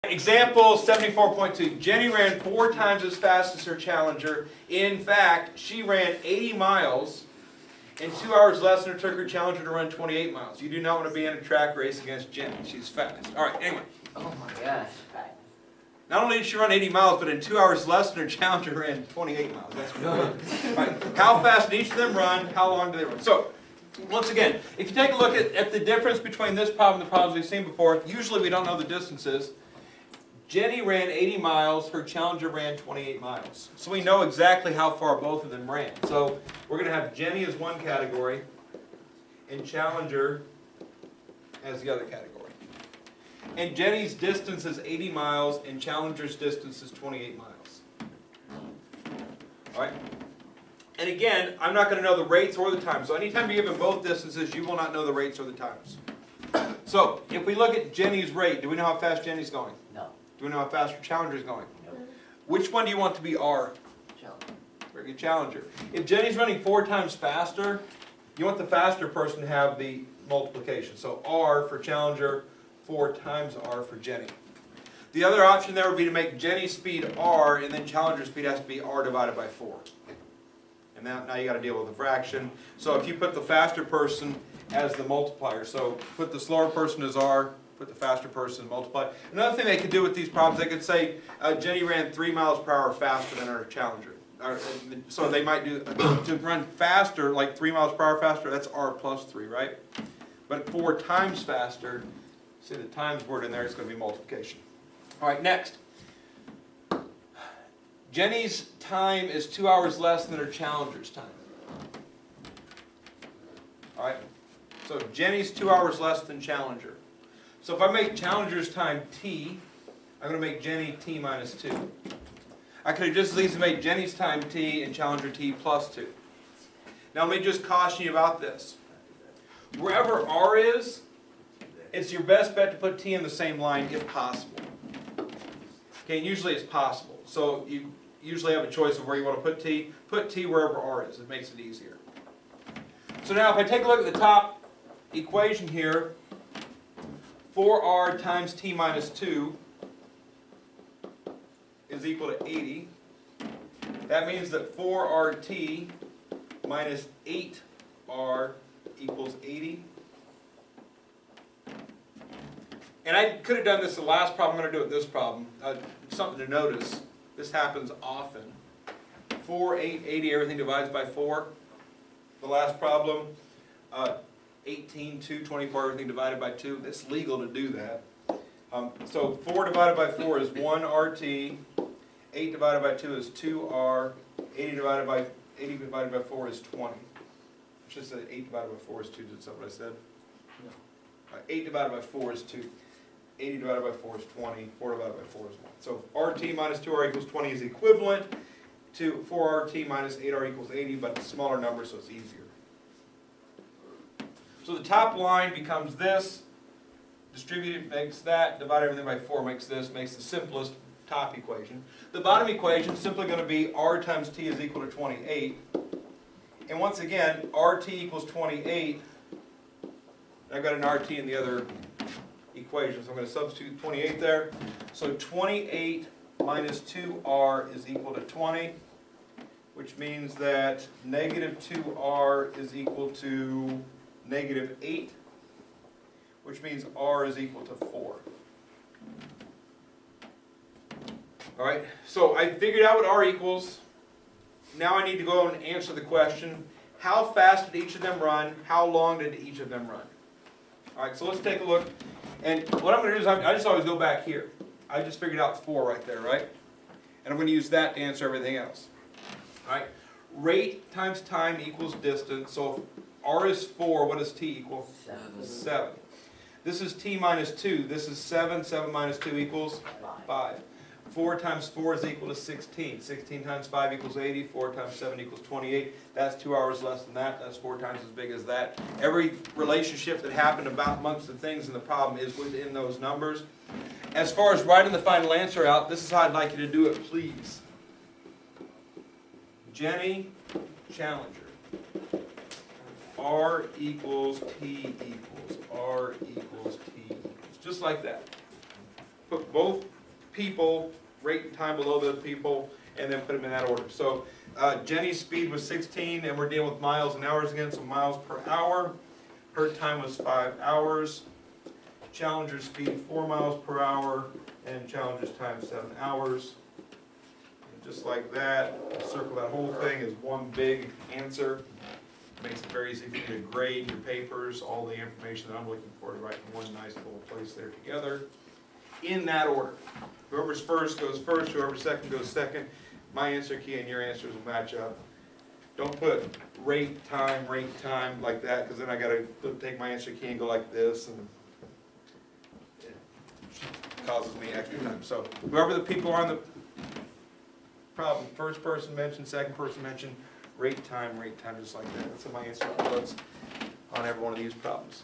Example 74.2. Jenny ran 4 times as fast as her challenger. In fact, she ran 80 miles in 2 hours less than it took her challenger to run 28 miles. You do not want to be in a track race against Jenny. She's fast. All right, anyway. Oh my gosh. Not only did she run 80 miles, but in 2 hours less than her challenger ran 28 miles. That's really good. All right. How fast did each of them run? How long do they run? So, once again, if you take a look at the difference between this problem and the problems we've seen before, usually we don't know the distances. Jenny ran 80 miles, her challenger ran 28 miles. So we know exactly how far both of them ran. So we're going to have Jenny as one category and challenger as the other category. And Jenny's distance is 80 miles and challenger's distance is 28 miles. All right? And again, I'm not going to know the rates or the times. So anytime you're given both distances, you will not know the rates or the times. So if we look at Jenny's rate, do we know how fast Jenny's going? No. Do we know how fast her challenger is going? No. Which one do you want to be R? Challenger. Very good, challenger. If Jenny's running 4 times faster, you want the faster person to have the multiplication. So R for challenger, 4 times R for Jenny. The other option there would be to make Jenny's speed R, and then challenger's speed has to be R divided by 4. And now you got to deal with the fraction. So if you put the faster person as the multiplier, so put the slower person as R, put the faster person as multiply. Another thing they could do with these problems, they could say Jenny ran 3 miles per hour faster than her challenger. So they might do, to run faster, like 3 miles per hour faster, that's R plus 3, right? But 4 times faster, see the times word in there, it's going to be multiplication. All right, next. Jenny's time is 2 hours less than her challenger's time. All right, so Jenny's 2 hours less than challenger. So if I make challenger's time t, I'm going to make Jenny t minus 2. I could have just as easily made Jenny's time t and challenger t plus 2. Now let me just caution you about this. Wherever R is, it's your best bet to put t in the same line if possible. Okay, and usually it's possible. So you usually have a choice of where you want to put t. Put t wherever R is. It makes it easier. So now if I take a look at the top equation here, 4r times t minus 2 is equal to 80. That means that 4rt minus 8r equals 80. And I could have done this the last problem. I'm going to do it this problem. Something to notice. This happens often. 4, 8, 80, everything divides by 4. The last problem, 18, 2, 24, everything divided by 2. It's legal to do that. So 4 divided by 4 is 1 RT. 8 divided by 2 is 2R. 80 divided by 4 is 20. I should say 8 divided by 4 is 2. Is that what I said? No. 8 divided by 4 is 2. 80 divided by 4 is 20. 4 divided by 4 is 1. So RT minus 2R equals 20 is equivalent to 4RT minus 8R equals 80, but it's a smaller number, so it's easier. So the top line becomes this. Distributed makes that. Divide everything by 4 makes this. Makes the simplest top equation. The bottom equation is simply going to be R times T is equal to 28. And once again, RT equals 28. I've got an RT in the other equation, so I'm going to substitute 28 there. So 28 minus 2R is equal to 20, which means that negative 2R is equal to negative 8, which means R is equal to 4. All right, so I figured out what R equals. Now I need to go and answer the question, how fast did each of them run? How long did each of them run? All right, so let's take a look. And what I'm going to do is I just always go back here. I just figured out 4 right there, right? And I'm going to use that to answer everything else. All right, rate times time equals distance. So if R is 4, what does T equal? 7. This is T minus 2. This is 7. 7 minus 2 equals 5. 4 times 4 is equal to 16. 16 times 5 equals 80. 4 times 7 equals 28. That's 2 hours less than that. That's 4 times as big as that. Every relationship that happened amongst the things in the problem is within those numbers. As far as writing the final answer out, this is how I'd like you to do it, please. Jenny, challenger. R equals T equals. R equals T equals. Just like that. Put both people, rate and time below those people, and then put them in that order. So Jenny's speed was 16, and we're dealing with miles and hours again, so miles per hour. Her time was 5 hours. Challenger's speed 4 miles per hour, and Challenger's time 7 hours. And just like that, circle that whole thing as one big answer. Makes it very easy for you to grade your papers, all the information that I'm looking for to write in one nice little place there together. In that order. Whoever's first goes first, whoever's second goes second. My answer key and your answers will match up. Don't put rate time like that, because then I gotta take my answer key and go like this, and it causes me extra time. So whoever the people are on the problem, first person mentioned, second person mentioned, rate time, just like that. That's what my answer key looks on every one of these problems.